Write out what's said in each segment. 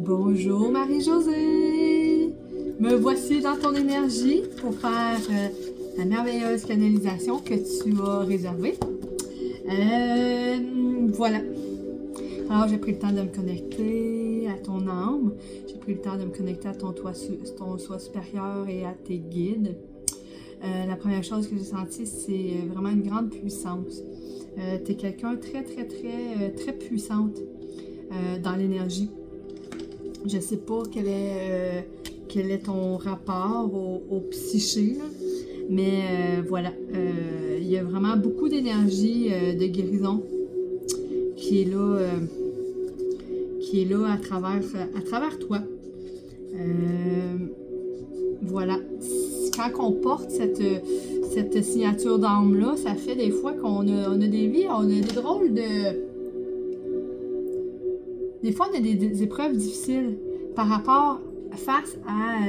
Bonjour Marie-Josée! Me voici dans ton énergie pour faire la merveilleuse canalisation que tu as réservée. Voilà. Alors j'ai pris le temps de me connecter à ton âme. J'ai pris le temps de me connecter à ton soi supérieur et à tes guides. La première chose que j'ai sentie, c'est vraiment une grande puissance. Tu es quelqu'un très puissante dans l'énergie. Je ne sais pas quel est ton rapport au psyché, là, mais voilà, il y a vraiment beaucoup d'énergie de guérison qui est là à travers toi. Voilà. Quand on porte cette signature d'âme-là, ça fait des fois qu'on a des vies, on a des drôles de... Des fois, on a des épreuves difficiles face à...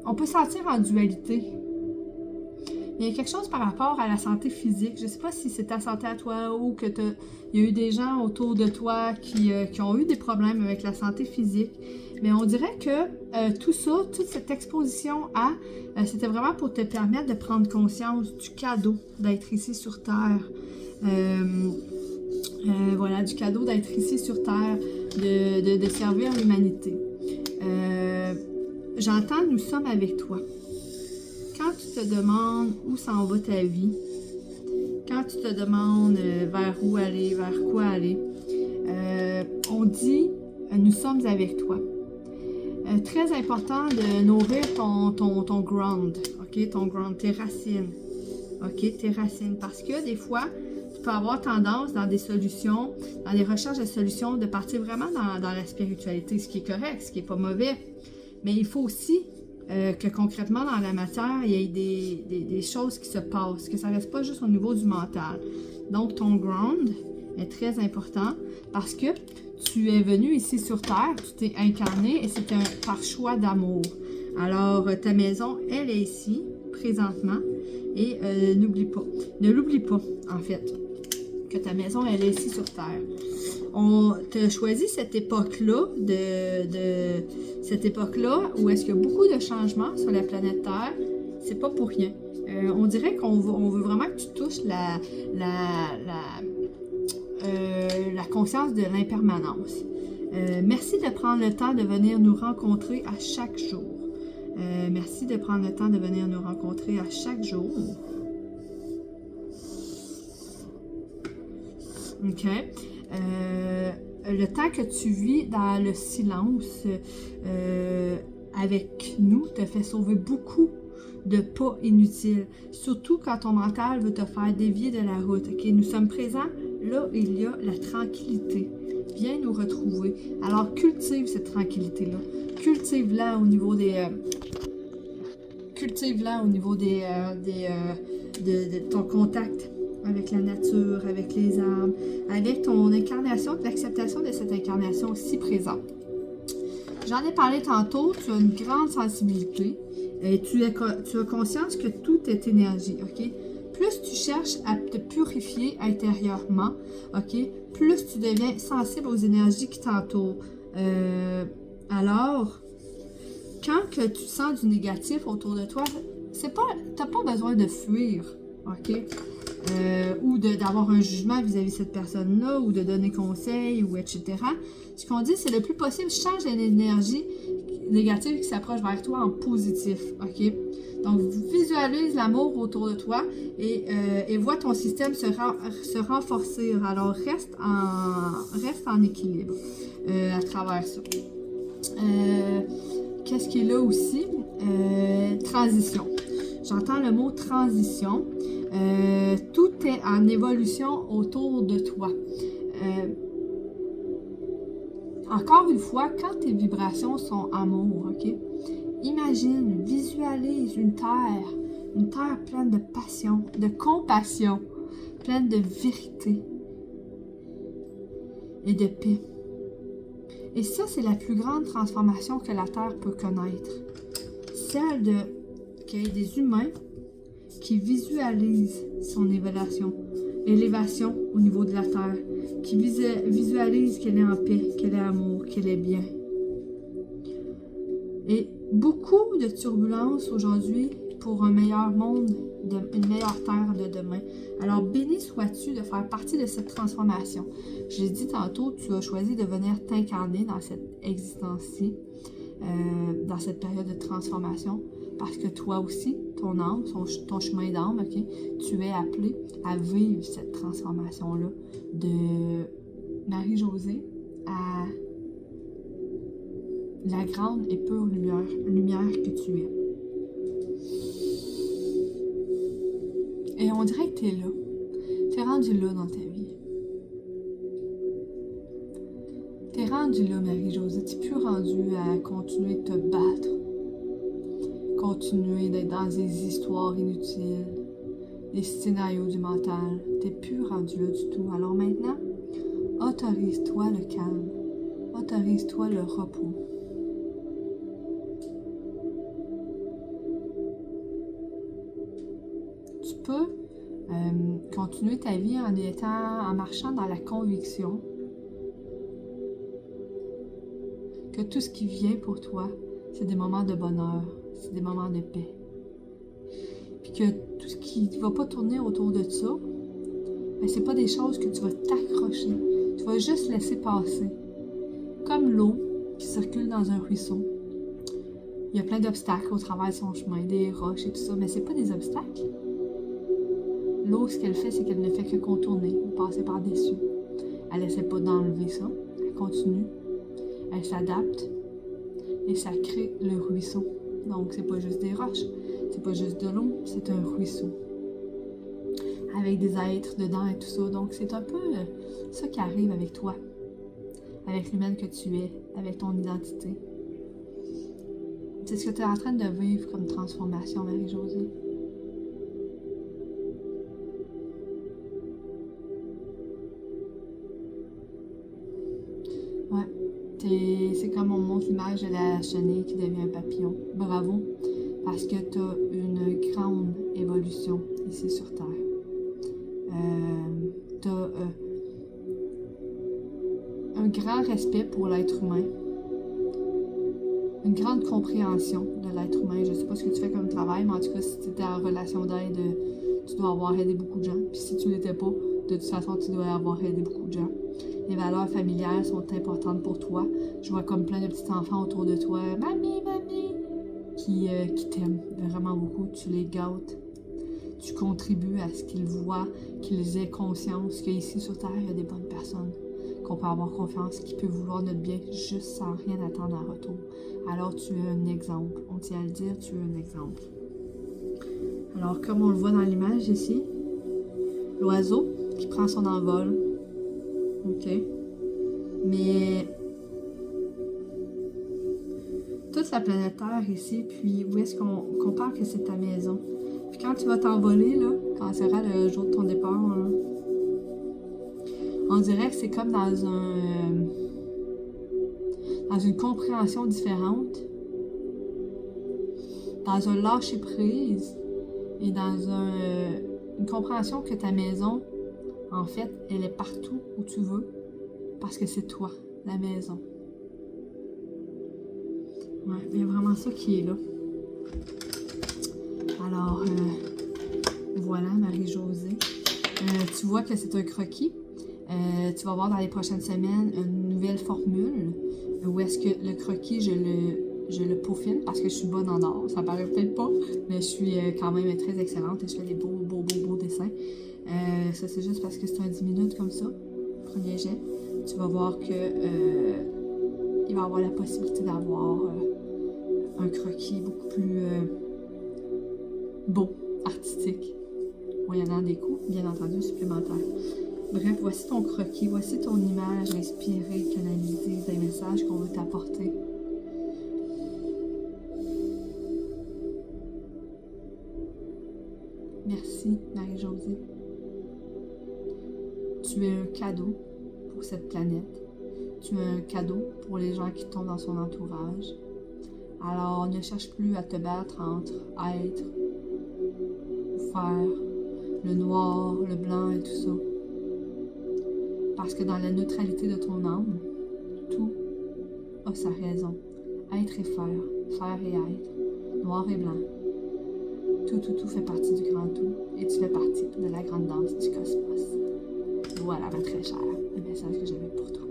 on peut se sentir en dualité. Il y a quelque chose par rapport à la santé physique. Je ne sais pas si c'est ta santé à toi ou que il y a eu des gens autour de toi qui ont eu des problèmes avec la santé physique. Mais on dirait que tout ça, toute cette exposition c'était vraiment pour te permettre de prendre conscience du cadeau d'être ici sur Terre. Voilà, du cadeau d'être ici sur Terre, de servir l'humanité. J'entends, nous sommes avec toi. Quand tu te demandes où s'en va ta vie, quand tu te demandes vers où aller, vers quoi aller, on dit, nous sommes avec toi. Très important de nourrir ton ground, ok, ton ground, tes racines, ok, tes racines, parce que des fois, tu peux avoir tendance dans des solutions, dans des recherches de solutions, de partir vraiment dans la spiritualité, ce qui est correct, ce qui n'est pas mauvais. Mais il faut aussi que concrètement dans la matière, il y ait des choses qui se passent, que ça ne reste pas juste au niveau du mental. Donc ton ground est très important parce que tu es venu ici sur Terre, tu t'es incarné et c'est par choix d'amour. Alors ta maison, elle est ici, présentement, et ne l'oublie pas en fait, que ta maison, elle est ici sur Terre. On t'a choisi cette époque-là, cette époque-là où est-ce qu'il y a beaucoup de changements sur la planète Terre. C'est pas pour rien. On dirait qu'on veut vraiment que tu touches la conscience de l'impermanence. Merci de prendre le temps de venir nous rencontrer à chaque jour. Merci de prendre le temps de venir nous rencontrer à chaque jour. OK. Le temps que tu vis dans le silence avec nous te fait sauver beaucoup de pas inutiles. Surtout quand ton mental veut te faire dévier de la route. Okay? Nous sommes présents là où il y a la tranquillité. Viens nous retrouver. Alors cultive cette tranquillité-là. Cultive-la au niveau de ton contact avec la nature, avec les arbres, avec ton incarnation, l'acceptation de cette incarnation si présente. J'en ai parlé tantôt, tu as une grande sensibilité et tu as conscience que tout est énergie, ok? Plus tu cherches à te purifier intérieurement, ok? Plus tu deviens sensible aux énergies qui t'entourent. Alors, quand que tu sens du négatif autour de toi, tu n'as pas besoin de fuir, ok? Ou d'avoir un jugement vis-à-vis de cette personne-là, ou de donner conseil, ou etc. Ce qu'on dit, c'est le plus possible, change l'énergie négative qui s'approche vers toi en positif, ok? Donc, visualise l'amour autour de toi et vois ton système se renforcer. Alors, reste en équilibre à travers ça. Qu'est-ce qui est là aussi? Transition. J'entends le mot transition. Tout est en évolution autour de toi. Encore une fois, quand tes vibrations sont amour, ok? Imagine, visualise une terre pleine de passion, de compassion, pleine de vérité et de paix. Et ça, c'est la plus grande transformation que la Terre peut connaître. Celle qu'il y ait des humains qui visualisent son élévation au niveau de la Terre, qui visualise qu'elle est en paix, qu'elle est amour, qu'elle est bien. Et beaucoup de turbulences aujourd'hui pour un meilleur monde, une meilleure terre de demain. Alors, béni sois-tu de faire partie de cette transformation. Je l'ai dit tantôt, tu as choisi de venir t'incarner dans cette existence-ci, dans cette période de transformation, parce que toi aussi, ton âme, ton chemin d'âme, ok, tu es appelé à vivre cette transformation-là de Marie-Josée à la grande et pure lumière que tu es. Et on dirait que tu es là. Tu es rendu là dans ta vie. Tu es rendu là, Marie-Josée. Tu n'es plus rendu à continuer de te battre. Continuer d'être dans des histoires inutiles. Des scénarios du mental. Tu n'es plus rendu là du tout. Alors maintenant, autorise-toi le calme. Autorise-toi le repos. Tu peux continuer ta vie en marchant dans la conviction que tout ce qui vient pour toi, c'est des moments de bonheur, c'est des moments de paix. Puis que tout ce qui ne va pas tourner autour de ça, ben, c'est pas des choses que tu vas t'accrocher. Tu vas juste laisser passer. Comme l'eau qui circule dans un ruisseau. Il y a plein d'obstacles au travers de son chemin, des roches et tout ça, mais c'est pas des obstacles. L'eau, ce qu'elle fait, c'est qu'elle ne fait que contourner ou passer par-dessus. Elle essaie pas d'enlever ça. Elle continue. Elle s'adapte. Et ça crée le ruisseau. Donc, c'est pas juste des roches. C'est pas juste de l'eau. C'est un ruisseau. Avec des êtres dedans et tout ça. Donc, c'est un peu ça qui arrive avec toi. Avec l'humaine que tu es. Avec ton identité. C'est ce que tu es en train de vivre comme transformation, Marie-Josée. C'est comme on montre l'image de la chenille qui devient un papillon. Bravo, parce que tu as une grande évolution ici sur Terre. Tu as un grand respect pour l'être humain, une grande compréhension de l'être humain. Je ne sais pas ce que tu fais comme travail, mais en tout cas, si tu étais en relation d'aide, tu dois avoir aidé beaucoup de gens. Puis si tu ne l'étais pas, de toute façon, tu dois avoir aidé beaucoup de gens. Les valeurs familiales sont importantes pour toi. Je vois comme plein de petits enfants autour de toi. Mamie, mamie! Qui t'aiment vraiment beaucoup. Tu les gâtes. Tu contribues à ce qu'ils voient, qu'ils aient conscience qu'ici sur Terre, il y a des bonnes personnes. Qu'on peut avoir confiance, qui peuvent vouloir notre bien juste sans rien attendre en retour. Alors tu es un exemple. On tient à le dire, tu es un exemple. Alors comme on le voit dans l'image ici, l'oiseau qui prend son envol. OK. Mais toute la planète Terre ici, puis où est-ce qu'on parle que c'est ta maison. Puis quand tu vas t'envoler, là, quand sera le jour de ton départ, là, on dirait que c'est comme dans une compréhension différente, dans un lâcher-prise et dans une compréhension que ta maison, en fait, elle est partout où tu veux, parce que c'est toi, la maison. Ouais, il y a vraiment ça qui est là. Alors, voilà, Marie-Josée. Tu vois que c'est un croquis. Tu vas voir dans les prochaines semaines une nouvelle formule où est-ce que le croquis, je le peaufine parce que je suis bonne en art. Ça paraît peut-être pas, mais je suis quand même très excellente et je fais des beaux dessins. Ça, c'est juste parce que c'est un 10 minutes comme ça. Premier jet. Tu vas voir que il va y avoir la possibilité d'avoir un croquis beaucoup plus beau, artistique, moyennant des coûts, bien entendu, supplémentaires. Bref, voici ton croquis, voici ton image inspirée, canalisée, des messages qu'on veut t'apporter. Merci, Marie-Josée. Tu es un cadeau pour cette planète. Tu es un cadeau pour les gens qui tombent dans son entourage. Alors, ne cherche plus à te battre entre être ou faire, le noir, le blanc et tout ça. Parce que dans la neutralité de ton âme, tout a sa raison. Être et faire, faire et être, noir et blanc. Tout fait partie du grand tout. Et tu fais partie de la grande danse du cosmos. Voilà, ma très chère, le message que j'avais pour toi.